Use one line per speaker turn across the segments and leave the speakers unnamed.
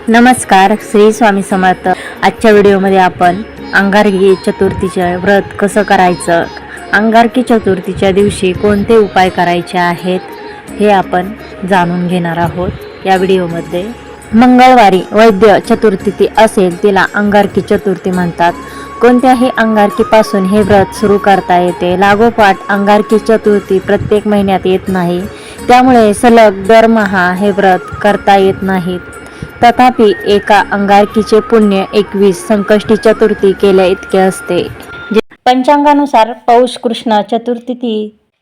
नमस्कार, श्री स्वामी समर्थ। आजच्या व्हिडिओमध्ये आपण अंगारकी चतुर्थीचे व्रत कसं करायचं, अंगारकी चतुर्थीच्या दिवशी कोणते उपाय करायचे आहेत हे आपण जाणून घेणार आहोत या व्हिडिओमध्ये। मंगळवारी वैद्य चतुर्थी असेल तिला अंगारकी चतुर्थी म्हणतात। कोणत्याही अंगारकीपासून हे व्रत सुरू करता येते। लागोपाठ अंगारकी चतुर्थी प्रत्येक महिन्यात येत नाही, त्यामुळे सलग दरमहा हे व्रत करता येत नाहीत। तथापि एका अंगारकीचे पुण्य 21 संकष्टी चतुर्थी केल्या इतके असते। पंचांगानुसार पौष कृष्ण चतुर्थी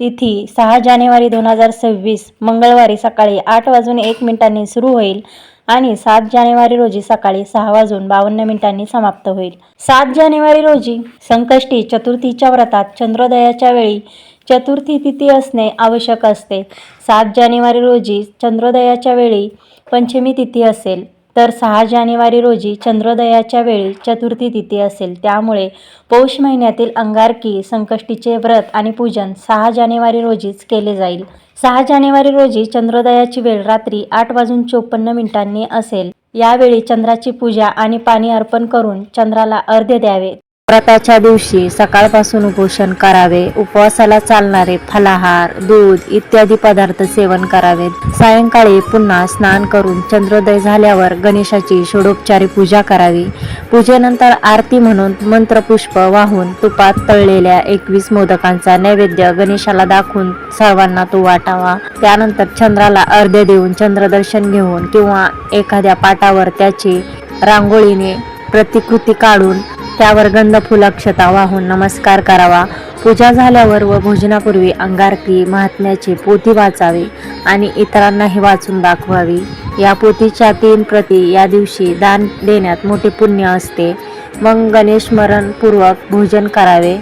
तिथी 6 जानेवारी 2026 मंगळवारी सकाळी 8:01 सुरू होईल आणि 7 जानेवारी रोजी सकाळी 6:52 समाप्त होईल। 7 जानेवारी रोजी संकष्टी चतुर्थीच्या व्रतात चंद्रोदयाच्या वेळी चतुर्थी तिथी असणे आवश्यक असते। 7 जानेवारी रोजी चंद्रोदयाच्या वेळी पंचमी तिथी असेल तर 6 जानेवारी रोजी चंद्रोदयाच्या वेळी चतुर्थी तिथी असेल। त्यामुळे पौष महिन्यातील अंगारकी संकष्टीचे व्रत आणि पूजन 6 जानेवारी रोजीच केले जाईल। 6 जानेवारी रोजी चंद्रोदयाची वेळ रात्री 8:54 असेल। यावेळी चंद्राची पूजा आणि पाणी अर्पण करून चंद्राला अर्घ्य द्यावे। व्रताच्या दिवशी सकाळपासून उपोषण करावे। उपवासाला चालणारे फलाहार, दूध इत्यादी पदार्थ सेवन करावेत। सायंकाळी पुन्हा स्नान करून चंद्रोदय झाल्यावर गणेशाची षोडोपचारी पूजा करावी। पूजेनंतर आरती म्हणून मंत्रपुष्प वाहून तुपात तळलेल्या 21 मोदकांचा नैवेद्य गणेशाला दाखवून सर्वांना तो वाटावा। त्यानंतर चंद्राला अर्घ्य देऊन चंद्रदर्शन घेऊन किंवा एखाद्या पाटावर त्याची रांगोळीने प्रतिकृती काढून त्यावर गंध फुल अक्षता वाहून नमस्कार करावा। पूजा झाल्यावर व भोजनापूर्वी अंगारकी महात्म्याची पोथी वाचावी आणि इतरांनाही वाचून दाखवावी। या पोथीच्या 3 प्रती या दिवशी दान देण्यात मोठे पुण्य असते। मग गणेश स्मरण पूर्वक भोजन करावे।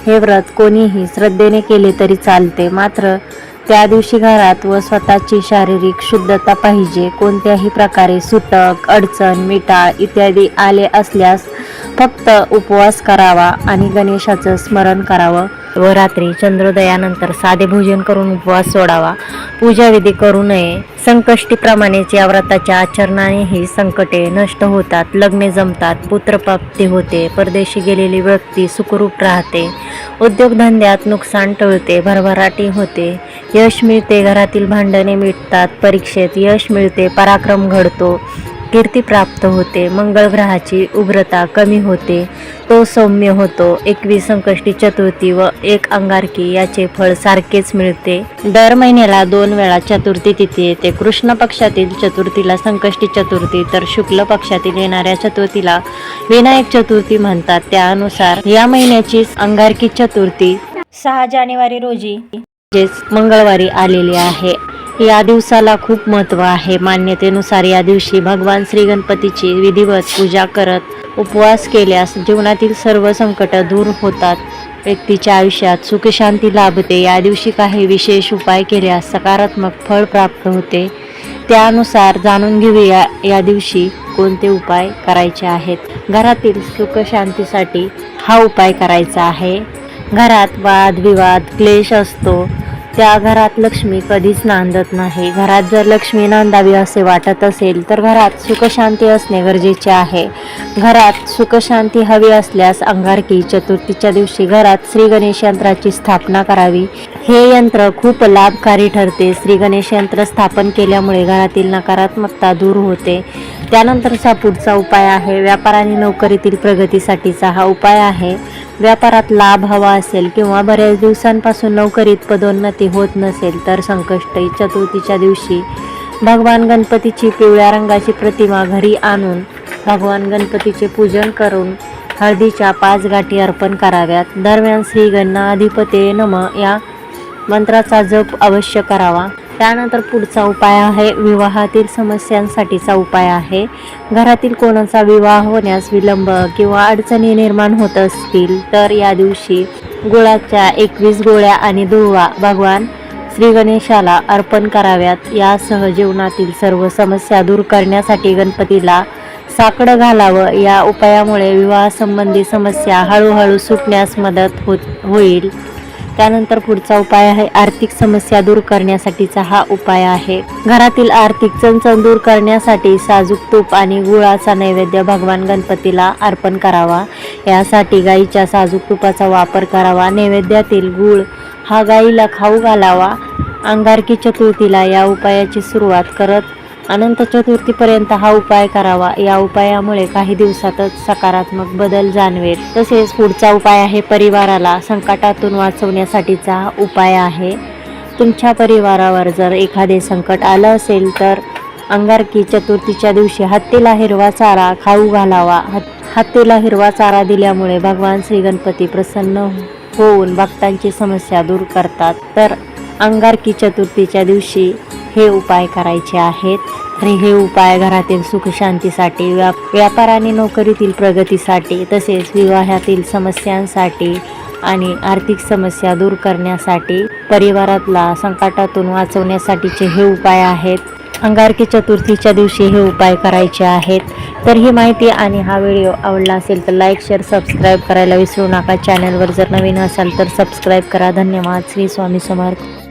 हे व्रत कोणीही श्रद्धेने केले तरी चालते, मात्र त्या दिवशी घरात व स्वतःची शारीरिक शुद्धता पाहिजे। कोणत्याही प्रकारे सुतक, अडचण, मिठाळ इत्यादी आले असल्यास फक्त उपवास करावा आणि गणेशाचं स्मरण करावं व रात्री चंद्रोदयानंतर साधे भोजन करून उपवास सोडावा। पूजाविधी करू नये। संकष्टीप्रमाणेच या व्रताच्या आचरणानेही संकटे नष्ट होतात, लग्ने जमतात, पुत्रप्राप्ती होते, परदेशी गेलेली व्यक्ती सुखरूप राहते, उद्योगधंद्यात नुकसान टळते, भरभराटी होते, यश मिळते, घरातील भांडणे मिटतात, परीक्षेत यश मिळते, पराक्रम घडतो, कीर्ती प्राप्त होते, मंगळ ग्रहाची उग्रता कमी होते, तो सौम्य होतो। 21 संकष्टी चतुर्थी व 1 अंगारकी याचे फळ सारखेच मिळते। दर महिन्याला 2 वेळा चतुर्थी तिथी येते। कृष्ण पक्षातील चतुर्थीला संकष्टी चतुर्थी तर शुक्ल पक्षातील येणाऱ्या चतुर्थीला विनायक चतुर्थी म्हणतात। त्यानुसार या महिन्याची अंगारकी चतुर्थी 6 जानेवारी रोजी मंगळवारी आलेली आहे। या दिवसाला खूप महत्त्व आहे। मान्यतेनुसार या दिवशी भगवान श्री गणपतीची विधिवत पूजा करत उपवास केल्यास जीवनातील सर्व संकट दूर होतात, व्यक्तीच्या आयुष्यात सुखशांती लाभते। या दिवशी काही विशेष उपाय केल्यास सकारात्मक फळ प्राप्त होते। त्यानुसार जाणून घेऊया या दिवशी कोणते उपाय करायचे आहेत। घरातील सुखशांतीसाठी हा उपाय करायचा आहे। घरात वादविवाद, क्लेश असतो, त्या घरात लक्ष्मी कधीच नांदत नाही। घरात जर लक्ष्मी नांदावी असे वाटत असेल तर घरात सुखशांती असणे गरजेचे आहे। घरात सुखशांती हवी असल्यास अंगारकी चतुर्थीच्या दिवशी घरात श्री गणेश यंत्राची स्थापना करावी। हे यंत्र खूप लाभकारी ठरते। श्री गणेश यंत्र स्थापन केल्यामुळे घरातील नकारात्मकता दूर होते। त्यानंतरचा पुढचा उपाय आहे व्यापार आणि नोकरीतील प्रगतीसाठीचा हा उपाय आहे। व्यापारात लाभ हवा असेल किंवा बऱ्याच दिवसांपासून नोकरीत पदोन्नती होत नसेल तर संकष्टी चतुर्थीच्या दिवशी भगवान गणपतीची पिवळ्या रंगाची प्रतिमा घरी आणून भगवान गणपतीचे पूजन करून हळदीच्या 5 गाठी अर्पण कराव्यात। दरम्यान श्री गणाधिपते नमः या मंत्राचा जप अवश्य करावा। त्यानंतर पुढचा उपाय आहे विवाहातील समस्यांसाठीचा उपाय आहे। घरातील कोणाचा विवाह होण्यास विलंब किंवा अडचणी निर्माण होत असतील तर या दिवशी गुळाच्या 21 गोळ्या आणि दुर्वा भगवान श्री गणेशाला अर्पण कराव्यात। यासह जीवनातील सर्व समस्या दूर करण्यासाठी गणपतीला साकडं घालावं। या उपायामुळे विवाहासंबंधी समस्या हळूहळू सुटण्यास मदत होईल। त्यानंतर पुढचा उपाय आहे आर्थिक समस्या दूर करण्यासाठीचा हा उपाय आहे. घरातील आर्थिक चणचण दूर करण्यासाठी साजूक तूप आणि गुळाचा नैवेद्य भगवान गणपतीला अर्पण करावा. यासाठी गाईच्या साजूक तुपाचा वापर करावा. नैवेद्यातील गुळ हा गाईला खाऊ घालावा. अंगारकी चतुर्थीला या उपायाची सुरुवात करत अनंत चतुर्थीपर्यंत हा उपाय करावा. या उपायामुळे काही दिवसातच सकारात्मक बदल जाणवेल. तसेच पुढचा उपाय आहे परिवाराला संकटातून वाचवण्यासाठीचा उपाय आहे. तुमच्या परिवारावर जर एखादे संकट आलं असेल तर अंगारकी चतुर्थीच्या दिवशी हत्तीला हिरवा चारा खाऊ घालावा. हत्तीला हिरवा चारा दिल्यामुळे भगवान श्री गणपती प्रसन्न होऊन भक्तांची समस्या दूर करतात. तर अंगारकी चतुर्थीच्या दिवशी हे उपाय करायचे आहेत. आणि हे उपाय घरातील सुखशांतीसाठी, व्यापार आणि नोकरीतील प्रगतीसाठी, तसेच विवाहातील समस्यांसाठी आणि आर्थिक समस्या दूर करण्यासाठी, परिवारातला संकटातून वाचवण्यासाठीचे हे उपाय आहेत. अंगारकी चतुर्थीच्या दिवशी हे उपाय करायचे आहेत. तर ही माहिती आणि हा व्हिडिओ आवडला असेल तर लाईक, शेअर, सबस्क्राईब करायला विसरू नका. चॅनलवर जर नवीन असाल तर सबस्क्राईब करा. धन्यवाद. श्री स्वामी समर्थ.